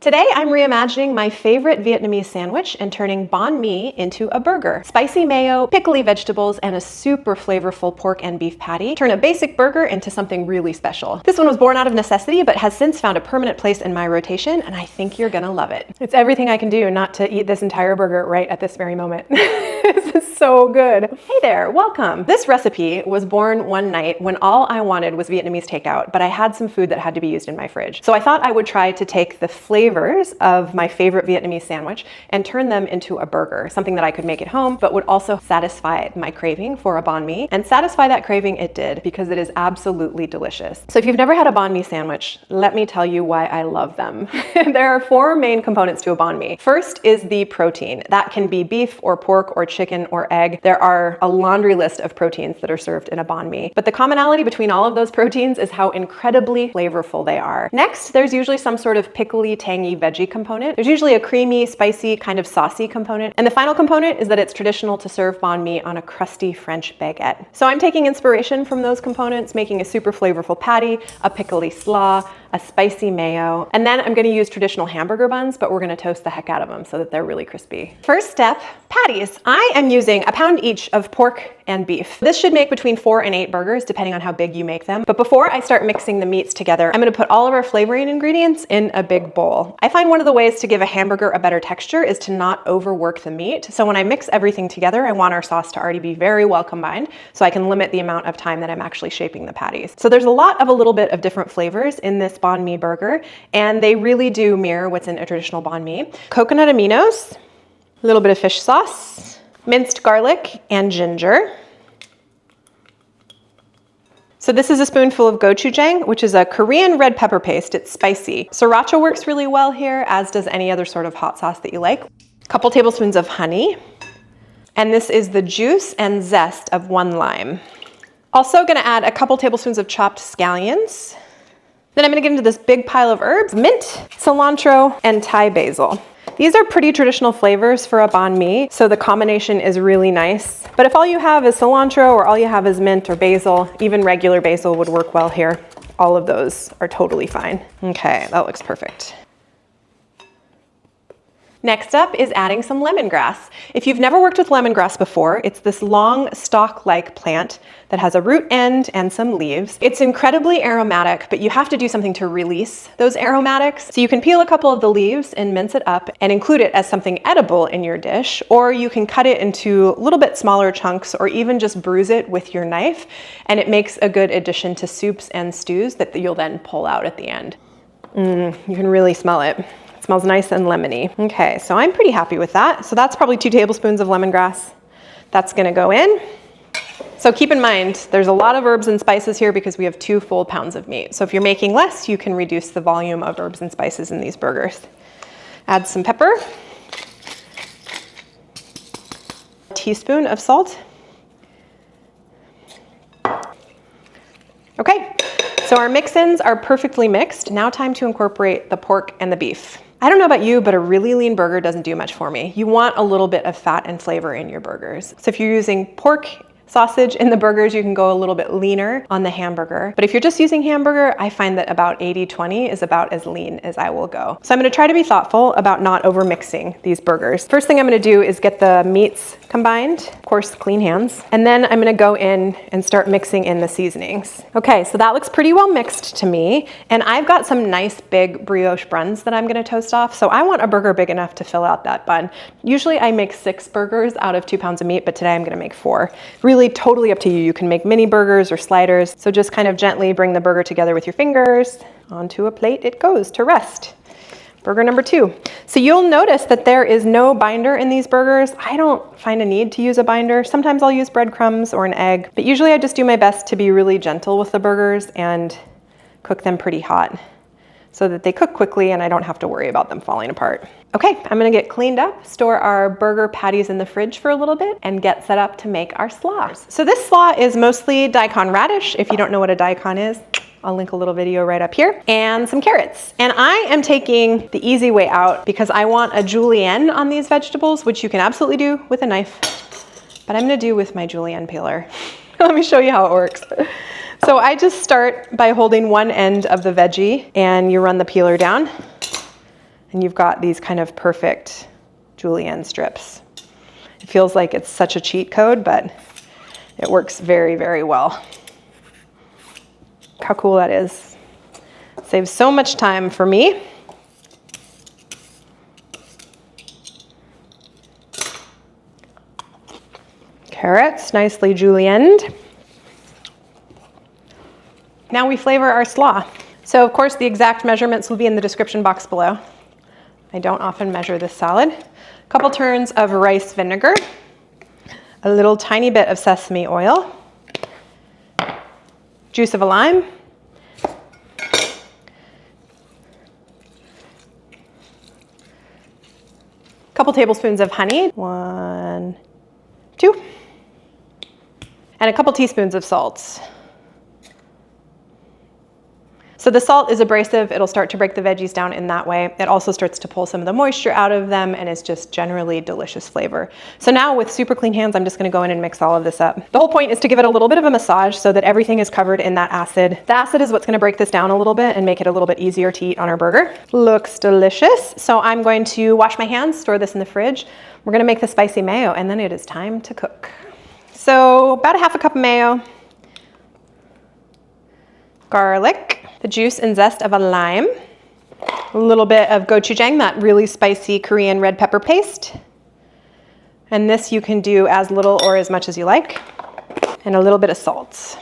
Today, I'm reimagining my favorite Vietnamese sandwich and turning banh mi into a burger. Spicy mayo, pickly vegetables, and a super flavorful pork and beef patty turn a basic burger into something really special. This one was born out of necessity, but has since found a permanent place in my rotation, and I think you're gonna love it. It's everything I can do not to eat this entire burger right at this very moment. This is so good. Hey there, welcome. This recipe was born one night when all I wanted was Vietnamese takeout, but I had some food that had to be used in my fridge. So I thought I would try to take the flavors of my favorite Vietnamese sandwich and turn them into a burger, something that I could make at home, but would also satisfy my craving for a banh mi. And satisfy that craving it did, because it is absolutely delicious. So if you've never had a banh mi sandwich, let me tell you why I love them. There are four main components to a banh mi. First is the protein. That can be beef or pork or chicken or egg. There are a laundry list of proteins that are served in a banh mi. But the commonality between all of those proteins is how incredibly flavorful they are. Next, there's usually some sort of pickly, tangy veggie component. There's usually a creamy, spicy, kind of saucy component. And the final component is that it's traditional to serve banh mi on a crusty French baguette. So I'm taking inspiration from those components, making a super flavorful patty, a pickly slaw, a spicy mayo, and then I'm gonna use traditional hamburger buns, but we're gonna toast the heck out of them so that they're really crispy. First step, patties. I am using a pound each of pork and beef. This should make between 4 and 8 burgers, depending on how big you make them. But before I start mixing the meats together, I'm gonna put all of our flavoring ingredients in a big bowl. I find one of the ways to give a hamburger a better texture is to not overwork the meat. So when I mix everything together, I want our sauce to already be very well combined, so I can limit the amount of time that I'm actually shaping the patties. So there's a lot of a little bit of different flavors in this banh mi burger, and they really do mirror what's in a traditional banh mi. Coconut aminos, a little bit of fish sauce, minced garlic and ginger. So this is a spoonful of gochujang, which is a Korean red pepper paste. It's spicy. Sriracha works really well here, as does any other sort of hot sauce that you like. A couple tablespoons of honey. And this is the juice and zest of 1 lime. Also gonna add a couple tablespoons of chopped scallions. Then I'm gonna get into this big pile of herbs, mint, cilantro, and Thai basil. These are pretty traditional flavors for a banh mi, so the combination is really nice. But if all you have is cilantro or all you have is mint or basil, even regular basil would work well here. All of those are totally fine. Okay, that looks perfect. Next up is adding some lemongrass. If you've never worked with lemongrass before, it's this long stalk-like plant that has a root end and some leaves. It's incredibly aromatic, but you have to do something to release those aromatics. So you can peel a couple of the leaves and mince it up and include it as something edible in your dish, or you can cut it into a little bit smaller chunks or even just bruise it with your knife, and it makes a good addition to soups and stews that you'll then pull out at the end. You can really smell it. It smells nice and lemony. Okay, so I'm pretty happy with that. So that's probably 2 tablespoons of lemongrass. That's gonna go in. So keep in mind, there's a lot of herbs and spices here because we have 2 full pounds of meat. So if you're making less, you can reduce the volume of herbs and spices in these burgers. Add some pepper. A teaspoon of salt. Okay, so our mix-ins are perfectly mixed. Now time to incorporate the pork and the beef. I don't know about you, but a really lean burger doesn't do much for me. You want a little bit of fat and flavor in your burgers. So if you're using pork sausage in the burgers, you can go a little bit leaner on the hamburger. But if you're just using hamburger, I find that about 80-20 is about as lean as I will go. So I'm gonna try to be thoughtful about not over mixing these burgers. First thing I'm gonna do is get the meats combined, of course, clean hands. And then I'm gonna go in and start mixing in the seasonings. Okay, so that looks pretty well mixed to me. And I've got some nice big brioche buns that I'm gonna toast off. So I want a burger big enough to fill out that bun. Usually I make 6 burgers out of 2 pounds of meat, but today I'm gonna make 4. Really totally up to you. You can make mini burgers or sliders. So just kind of gently bring the burger together with your fingers. Onto a plate it goes to rest. Burger number 2. So you'll notice that there is no binder in these burgers. I don't find a need to use a binder. Sometimes I'll use breadcrumbs or an egg, but usually I just do my best to be really gentle with the burgers and cook them pretty hot so that they cook quickly and I don't have to worry about them falling apart. Okay, I'm gonna get cleaned up, store our burger patties in the fridge for a little bit, and get set up to make our slaw. So this slaw is mostly daikon radish. If you don't know what a daikon is, I'll link a little video right up here, and some carrots. And I am taking the easy way out because I want a julienne on these vegetables, which you can absolutely do with a knife, but I'm gonna do with my julienne peeler. Let me show you how it works. So I just start by holding one end of the veggie and you run the peeler down And you've got these kind of perfect julienne strips. It feels like it's such a cheat code, but it works very, very well. Look how cool that is. Saves so much time for me. Carrots, nicely julienned. Now we flavor our slaw. So of course the exact measurements will be in the description box below. I don't often measure this salad. A couple turns of rice vinegar, a little tiny bit of sesame oil, juice of a lime, a couple tablespoons of honey, 1, 2, and a couple teaspoons of salt. So the salt is abrasive. It'll start to break the veggies down in that way. It also starts to pull some of the moisture out of them and is just generally delicious flavor. So now with super clean hands, I'm just gonna go in and mix all of this up. The whole point is to give it a little bit of a massage so that everything is covered in that acid. The acid is what's gonna break this down a little bit and make it a little bit easier to eat on our burger. Looks delicious. So I'm going to wash my hands, store this in the fridge. We're gonna make the spicy mayo and then it is time to cook. So about a half a cup of mayo, garlic, the juice and zest of a lime, a little bit of gochujang, that really spicy Korean red pepper paste. And this you can do as little or as much as you like, and a little bit of salt.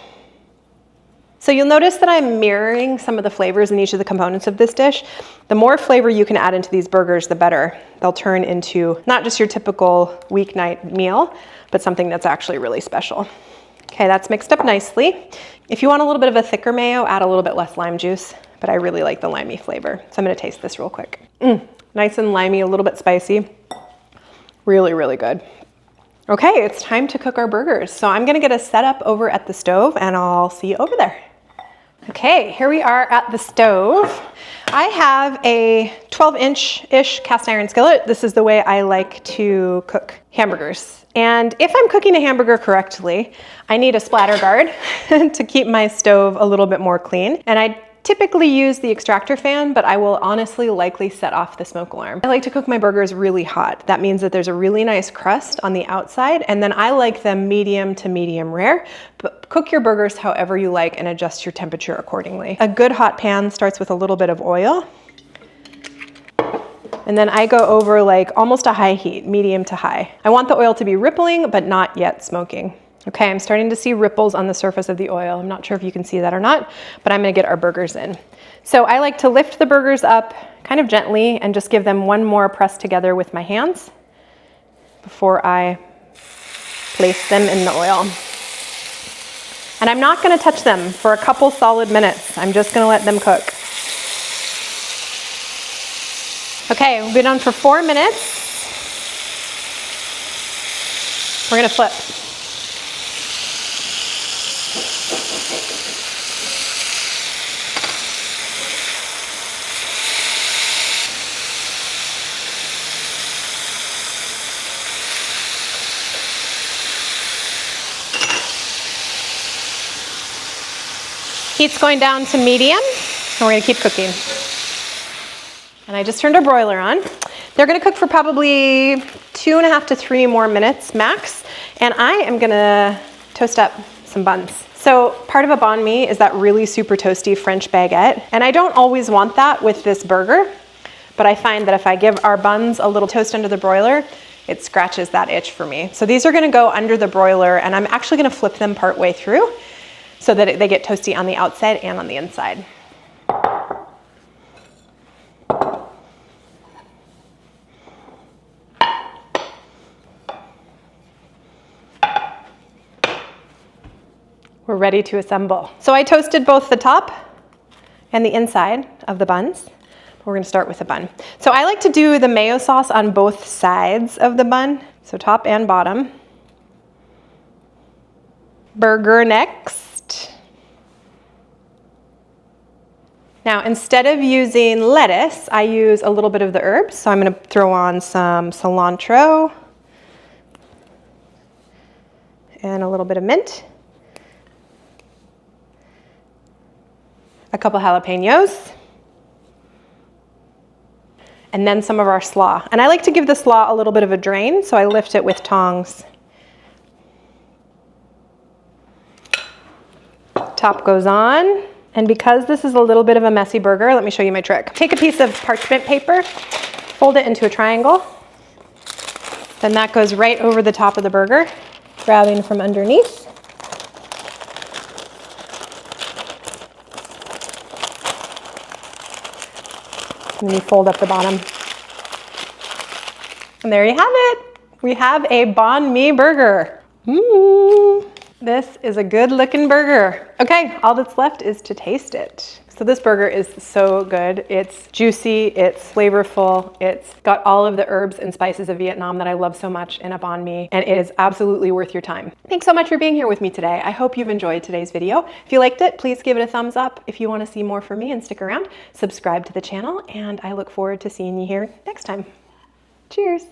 So you'll notice that I'm mirroring some of the flavors in each of the components of this dish. The more flavor you can add into these burgers, the better. They'll turn into not just your typical weeknight meal, but something that's actually really special. Okay, that's mixed up nicely. If you want a little bit of a thicker mayo, add a little bit less lime juice, but I really like the limey flavor. So I'm gonna taste this real quick. Nice and limey, a little bit spicy. Really, really good. Okay, it's time to cook our burgers. So I'm gonna get us set up over at the stove and I'll see you over there. Okay, here we are at the stove. I have a 12-inch-ish cast iron skillet. This is the way I like to cook hamburgers. And if I'm cooking a hamburger correctly, I need a splatter guard to keep my stove a little bit more clean. And I typically use the extractor fan, but I will honestly likely set off the smoke alarm. I like to cook my burgers really hot. That means that there's a really nice crust on the outside, and then I like them medium to medium rare. But cook your burgers however you like and adjust your temperature accordingly. A good hot pan starts with a little bit of oil. And then I go over like almost a high heat, medium to high. I want the oil to be rippling, but not yet smoking. Okay, I'm starting to see ripples on the surface of the oil. I'm not sure if you can see that or not, but I'm gonna get our burgers in. So I like to lift the burgers up kind of gently and just give them one more press together with my hands before I place them in the oil. And I'm not gonna touch them for a couple solid minutes. I'm just gonna let them cook. Okay, we've been on for 4 minutes. We're gonna flip. Heat's going down to medium, and we're gonna keep cooking. And I just turned our broiler on. They're gonna cook for probably 2.5 to 3 more minutes max. And I am gonna toast up some buns. So part of a banh mi is that really super toasty French baguette. And I don't always want that with this burger, but I find that if I give our buns a little toast under the broiler, it scratches that itch for me. So these are gonna go under the broiler, and I'm actually gonna flip them part way through so that they get toasty on the outside and on the inside. We're ready to assemble. So I toasted both the top and the inside of the buns. We're gonna start with the bun. So I like to do the mayo sauce on both sides of the bun, so top and bottom. Burger next. Now, instead of using lettuce, I use a little bit of the herbs. So I'm gonna throw on some cilantro and a little bit of mint. A couple jalapenos. and then some of our slaw. And I like to give the slaw a little bit of a drain, so I lift it with tongs. Top goes on. And because this is a little bit of a messy burger, let me show you my trick. Take a piece of parchment paper, fold it into a triangle. Then that goes right over the top of the burger, grabbing from underneath. And then you fold up the bottom. And there you have it. We have a banh mi burger. This is a good looking burger. Okay, all that's left is to taste it. So this burger is so good. It's juicy, it's flavorful, it's got all of the herbs and spices of Vietnam that I love so much in a banh mi, and it is absolutely worth your time. Thanks so much for being here with me today. I hope you've enjoyed today's video. If you liked it, please give it a thumbs up. If you want to see more from me and stick around, subscribe to the channel, and I look forward to seeing you here next time. Cheers.